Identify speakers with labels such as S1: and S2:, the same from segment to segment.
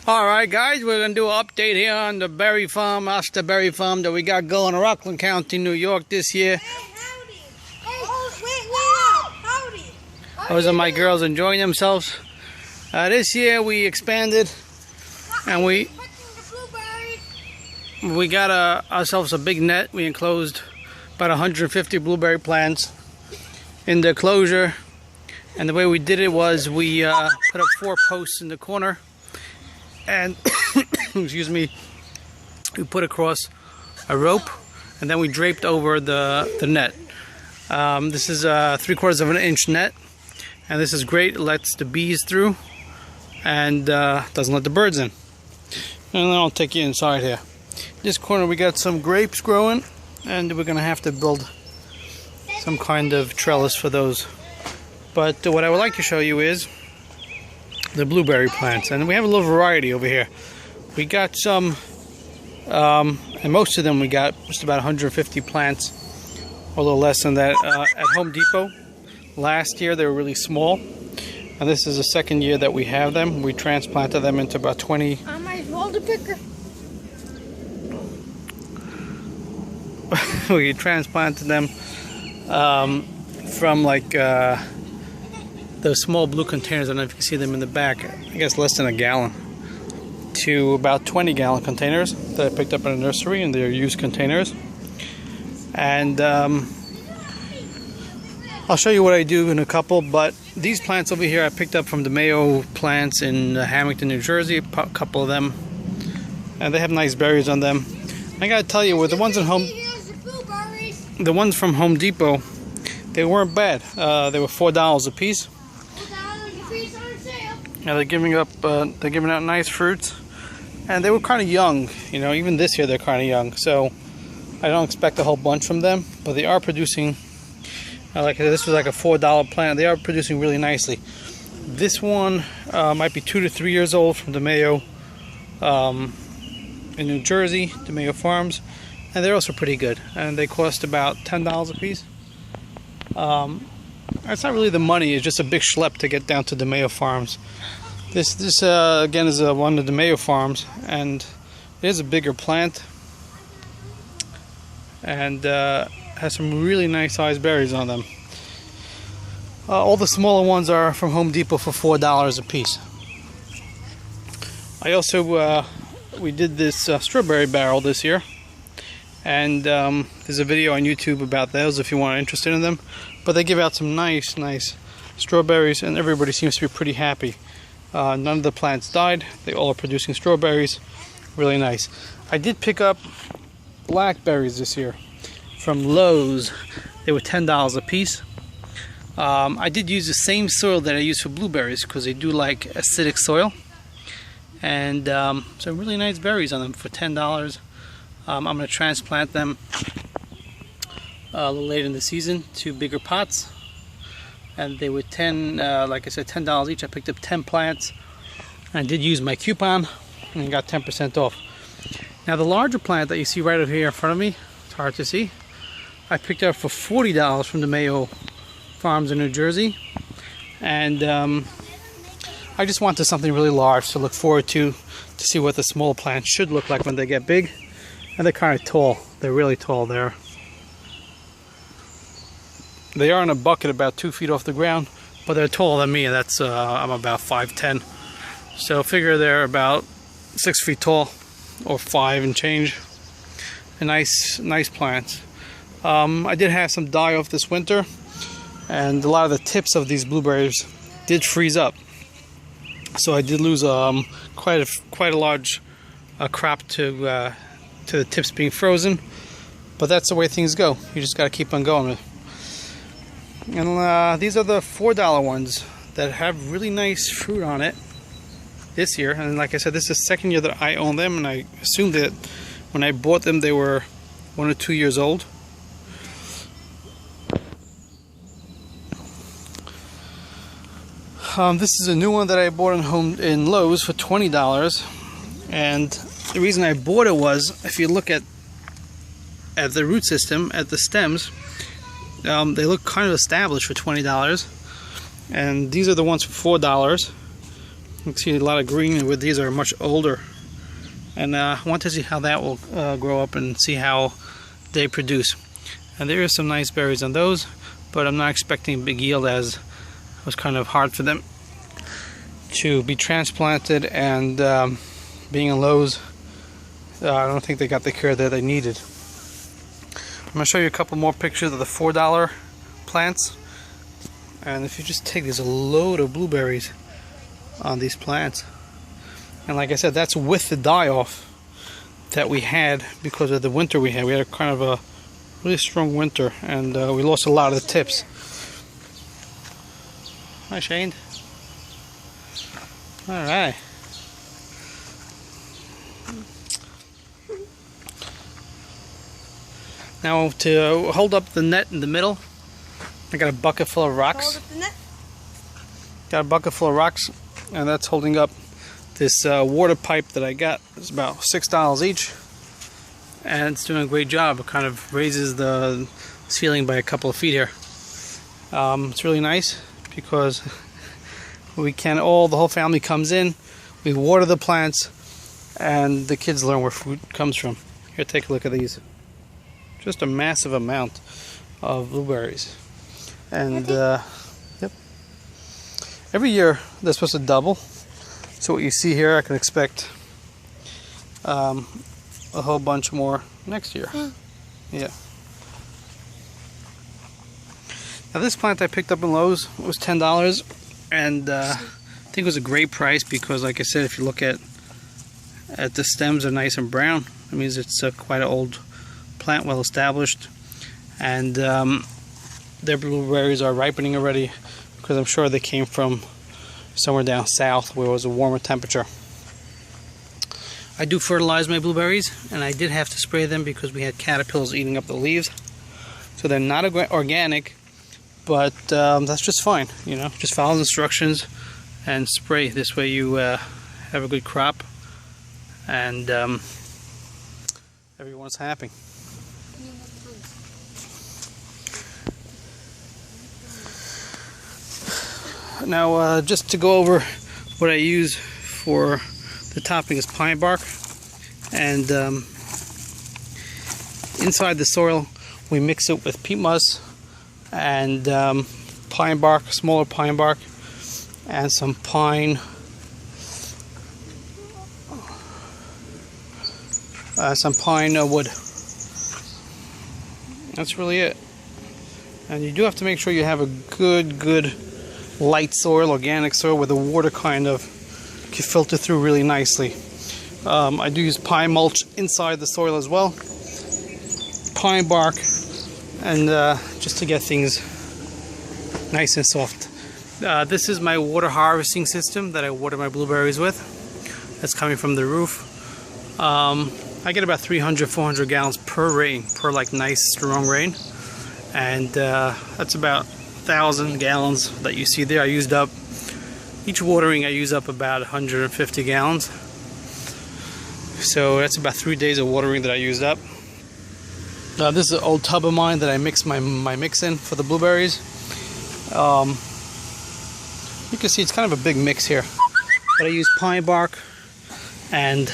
S1: Alright guys, we're going to do an update here on the berry farm, the berry farm that we got going in Rockland County, New York this year.
S2: Hey, howdy. Hey, howdy.
S1: Those are my girls enjoying themselves. This year we expanded and we got ourselves a big net. We enclosed about 150 blueberry plants in the enclosure. And the way we did it was we put up 4 posts in the corner. And excuse me, we put across a rope and then we draped over the net. This is a 3/4 of an inch net, and this is great. It lets the bees through and doesn't let the birds in. And then I'll take you inside here. This corner we got some grapes growing, and we're gonna have to build some kind of trellis for those. But what I would like to show you is the blueberry plants, and we have a little variety over here. We got some, and most of them we got just about 150 plants, or a little less than that, at Home Depot. Last year they were really small, and this is the second year that we have them. We transplanted them into about 20.
S2: I might hold the picker.
S1: We transplanted them from like those small blue containers. I don't know if you can see them in the back. I guess less than a gallon, to about 20-gallon containers that I picked up in a nursery, and they're used containers. And I'll show you what I do in a couple. But these plants over here I picked up from the Mayo plants in Hamilton, New Jersey. A couple of them, and they have nice berries on them. I gotta tell you, with the ones at home, the ones from Home Depot, they weren't bad. They were $4 a piece. Now they're giving out nice fruits, and they were kind of young. You know, even this year they're kind of young. So I don't expect a whole bunch from them, but they are producing. Like this was like a $4 plant. They are producing really nicely. This one might be 2 to 3 years old, from the Mayo in New Jersey, the Mayo Farms, and they're also pretty good. And they cost about $10 a piece. It's not really the money, it's just a big schlep to get down to the Mayo Farms. This again is one of the Mayo Farms, and it is a bigger plant, and has some really nice sized berries on them. All the smaller ones are from Home Depot for $4 a piece. I also we did this strawberry barrel this year, and there's a video on YouTube about those if you want interested in them. But they give out some nice strawberries, and everybody seems to be pretty happy. None of the plants died. They all are producing strawberries. Really nice. I did pick up blackberries this year from Lowe's. They were $10 a piece. I did use the same soil that I use for blueberries, because they do like acidic soil. And some really nice berries on them for $10. I'm going to transplant them a little later in the season to bigger pots, and they were like I said, $10 each. I picked up 10 plants. I did use my coupon and got 10% off. Now the larger plant that you see right over here in front of me, it's hard to see, I picked up for $40 from the Mayo Farms in New Jersey, and I just wanted something really large to look forward to see what the small plants should look like when they get big. And they're kind of tall. They're really tall there. They are in a bucket about 2 feet off the ground, but they're taller than me, and that's I'm about 5'10". So figure they're about 6 feet tall, or 5 and change. And nice plants. I did have some die off this winter, and a lot of the tips of these blueberries did freeze up. So I did lose quite a large crop to the tips being frozen, but that's the way things go. You just got to keep on going. And these are the $4 ones that have really nice fruit on it this year. And like I said, this is the second year that I own them, and I assumed that when I bought them they were 1 or 2 years old. This is a new one that I bought in Lowe's for $20, and the reason I bought it was, if you look at the root system, at the stems, they look kind of established for $20, and these are the ones for $4. You can see a lot of green with these are much older. And I want to see how that will grow up and see how they produce. And there is some nice berries on those, but I'm not expecting a big yield as it was kind of hard for them to be transplanted, and being in Lowe's, I don't think they got the care that they needed. I'm going to show you a couple more pictures of the $4 plants. And if you just take, there's a load of blueberries on these plants. And like I said, that's with the die-off that we had because of the winter we had. We had a kind of a really strong winter, and we lost a lot of the tips. Hi, Shane. All right. Now to hold up the net in the middle, I got a bucket full of rocks.
S2: Hold up the net.
S1: Got a bucket full of rocks, and that's holding up this water pipe that I got. It's about $6 each, and it's doing a great job. It kind of raises the ceiling by a couple of feet here. It's really nice because we can the whole family comes in, we water the plants, and the kids learn where food comes from. Here, take a look at these. Just a massive amount of blueberries. And yep, every year they're supposed to double. So what you see here, I can expect a whole bunch more next year. Yeah. Now this plant I picked up in Lowe's was $10, and I think it was a great price because, like I said, if you look at the stems are nice and brown. That means it's quite an old plant, well established, and their blueberries are ripening already because I'm sure they came from somewhere down south where it was a warmer temperature. I do fertilize my blueberries, and I did have to spray them because we had caterpillars eating up the leaves. So they're not organic, but that's just fine. You know, just follow the instructions and spray. This way you have a good crop, and everyone's happy. Now, just to go over what I use for the topping is pine bark, and inside the soil we mix it with peat moss and pine bark, smaller pine bark, and some pine wood. That's really it. And you do have to make sure you have a good light soil, organic soil, where the water kind of can filter through really nicely. I do use pine mulch inside the soil as well, pine bark, and just to get things nice and soft. This is my water harvesting system that I water my blueberries with. That's coming from the roof. I get about 300-400 gallons per rain, per like nice strong rain, and that's about 1,000 gallons that you see there. I used up, each watering I use up about 150 gallons. So that's about 3 days of watering that I used up. This is an old tub of mine that I mix my mix in for the blueberries. You can see it's kind of a big mix here. But I use pine bark and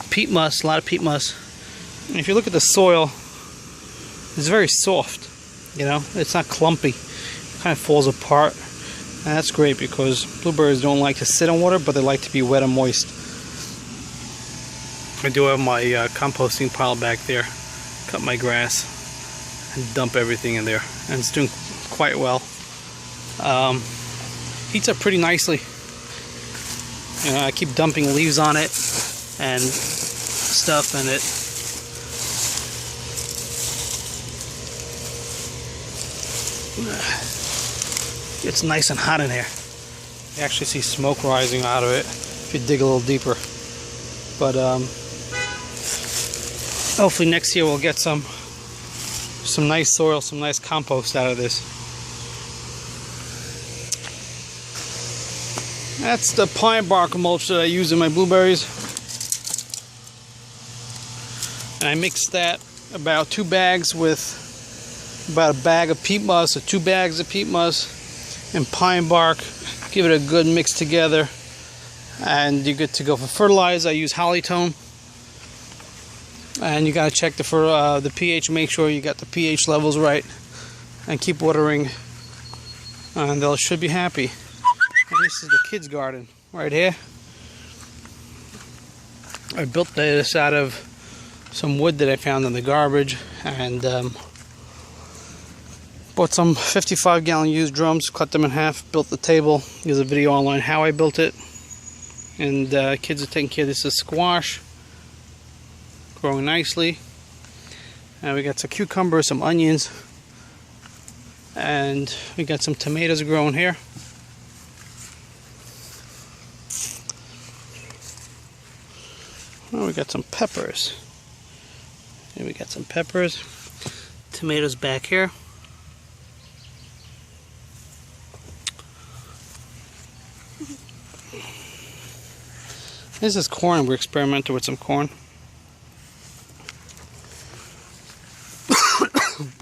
S1: peat moss, a lot of peat moss. And if you look at the soil, it's very soft. You know, it's not clumpy. It kind of falls apart. And that's great because blueberries don't like to sit in water, but they like to be wet and moist. I do have my composting pile back there. Cut my grass and dump everything in there, and it's doing quite well. Heats up pretty nicely. You know, I keep dumping leaves on it and stuff, and it's nice and hot in here. You actually see smoke rising out of it if you dig a little deeper. But hopefully next year we'll get some nice soil, some nice compost out of this. That's the pine bark mulch that I use in my blueberries. And I mix that about 2 bags with about a bag of peat moss, or 2 bags of peat moss and pine bark. Give it a good mix together. and you're good to go. For fertilizer, I use Hollytone, and you got to check the pH. Make sure you got the pH levels right, and keep watering, and they should be happy. And this is the kids' garden right here. I built this out of some wood that I found in the garbage, and bought some 55-gallon used drums, cut them in half, built the table. There's a video online how I built it. And kids are taking care of this. Is squash, growing nicely. And we got some cucumbers, some onions, and we got some tomatoes growing here. Oh, we got some peppers. Here we got some peppers. Tomatoes back here. This is corn. We're experimenting with some corn.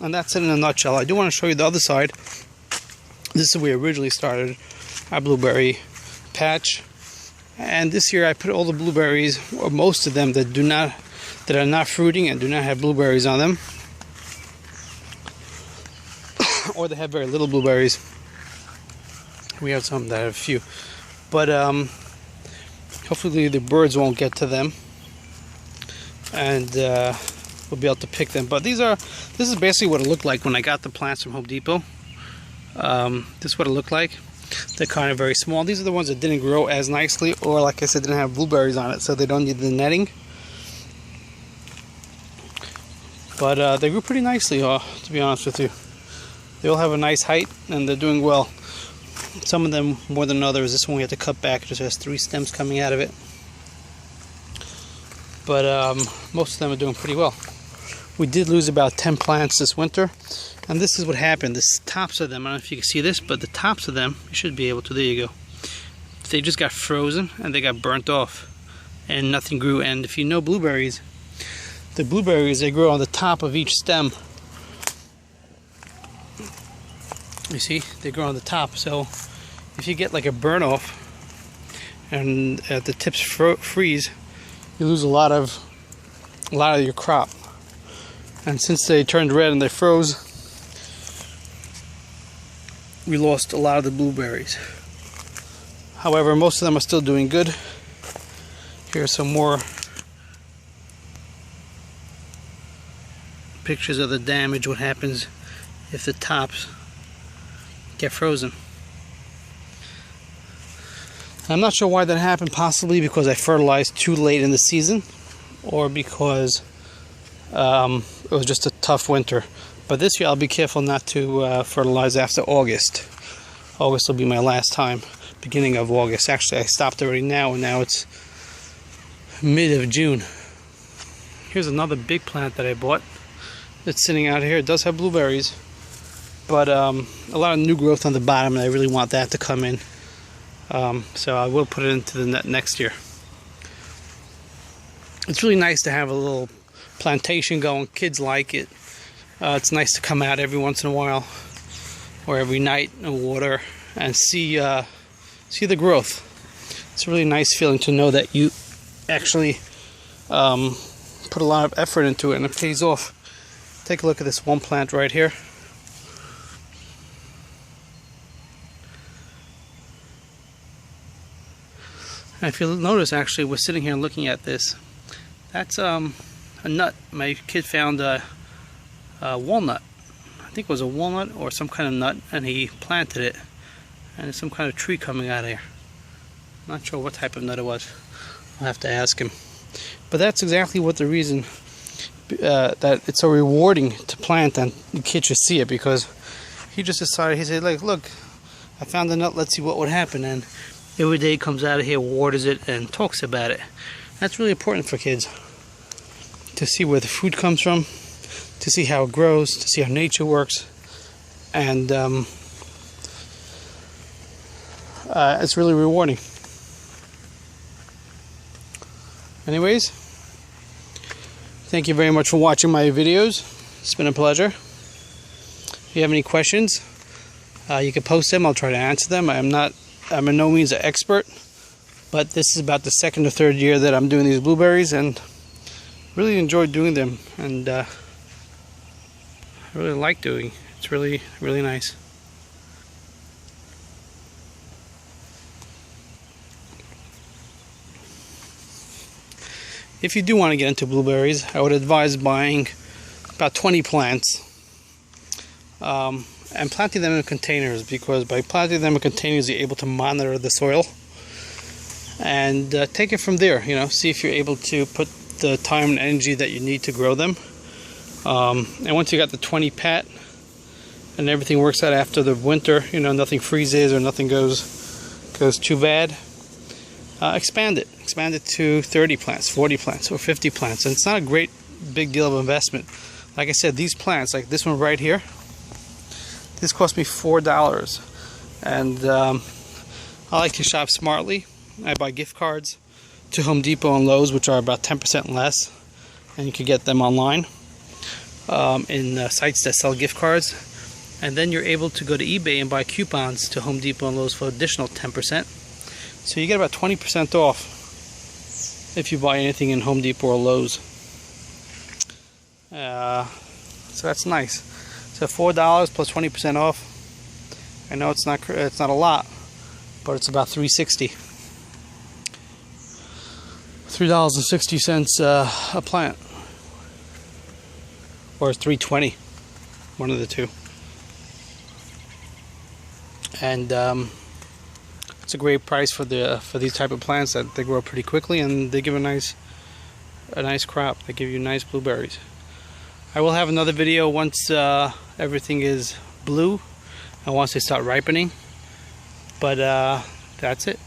S1: And that's it in a nutshell. I do want to show you the other side. This is where we originally started our blueberry patch. And this year I put all the blueberries, or most of them, that are not fruiting and do not have blueberries on them. Or they have very little blueberries. We have some that have a few. But hopefully the birds won't get to them, and we'll be able to pick them. But this is basically what it looked like when I got the plants from Home Depot. This is what it looked like. They're kind of very small. These are the ones that didn't grow as nicely, or like I said, didn't have blueberries on it, so they don't need the netting. But they grew pretty nicely, to be honest with you. They all have a nice height, and they're doing well. Some of them more than others. This one we have to cut back. It just has 3 stems coming out of it. But most of them are doing pretty well. We did lose about 10 plants this winter. And this is what happened. The tops of them, I don't know if you can see this, but the tops of them, you should be able to, there you go. They just got frozen and they got burnt off. And nothing grew. And if you know blueberries, the blueberries, they grow on the top of each stem. You see, they grow on the top. So if you get like a burn off and the tips freeze, you lose a lot of your crop. And since they turned red and they froze, we lost a lot of the blueberries. However, most of them are still doing good. Here's some more pictures of the damage, what happens if the tops get frozen. I'm not sure why that happened, possibly because I fertilized too late in the season, or because it was just a tough winter. But this year I'll be careful not to fertilize after August. August will be my last time, beginning of August. Actually, I stopped already now, and now it's mid of June. Here's another big plant that I bought that's sitting out here. It does have blueberries, but a lot of new growth on the bottom, and I really want that to come in. So I will put it into the net next year. It's really nice to have a little plantation going. Kids like it. It's nice to come out every once in a while, or every night, and water and see the growth. It's a really nice feeling to know that you actually put a lot of effort into it and it pays off. Take a look at this one plant right here. And if you'll notice, actually, we're sitting here looking at this. That's a nut. My kid found a walnut. I think it was a walnut or some kind of nut, and he planted it. And there's some kind of tree coming out of here. Not sure what type of nut it was. I'll have to ask him. But that's exactly what the reason that it's so rewarding to plant, and the kid should see it, because he just decided, he said, like, look, I found a nut, let's see what would happen. And every day he comes out of here, waters it, and talks about it. That's really important for kids, to see where the food comes from, to see how it grows, to see how nature works. And it's really rewarding. Anyways, thank you very much for watching my videos. It's been a pleasure. If you have any questions, you can post them. I'll try to answer them. I'm in no means an expert, But this is about the second or third year that I'm doing these blueberries, and really enjoy doing them, and I really like doing. It's really nice. If you do want to get into blueberries, I would advise buying about 20 plants and planting them in containers, because by planting them in containers you're able to monitor the soil and take it from there. You know, see if you're able to put the time and energy that you need to grow them. And once you got the 20 pat and everything works out after the winter, you know, nothing freezes or nothing goes too bad, expand it to 30 plants, 40 plants, or 50 plants. And it's not a great big deal of investment. Like I said, these plants, like this one right here, this cost me $4, and I like to shop smartly. I buy gift cards to Home Depot and Lowe's, which are about 10% less, and you can get them online in sites that sell gift cards. And then you're able to go to eBay and buy coupons to Home Depot and Lowe's for additional 10%. So you get about 20% off if you buy anything in Home Depot or Lowe's. So that's nice. So $4 plus 20% off. I know it's not a lot, but it's about $3.60. $3.60 a plant, or $3.20, one of the two. And it's a great price for these type of plants that they grow pretty quickly, and they give a nice crop. They give you nice blueberries. I will have another video once everything is blue and once they start ripening. But that's it.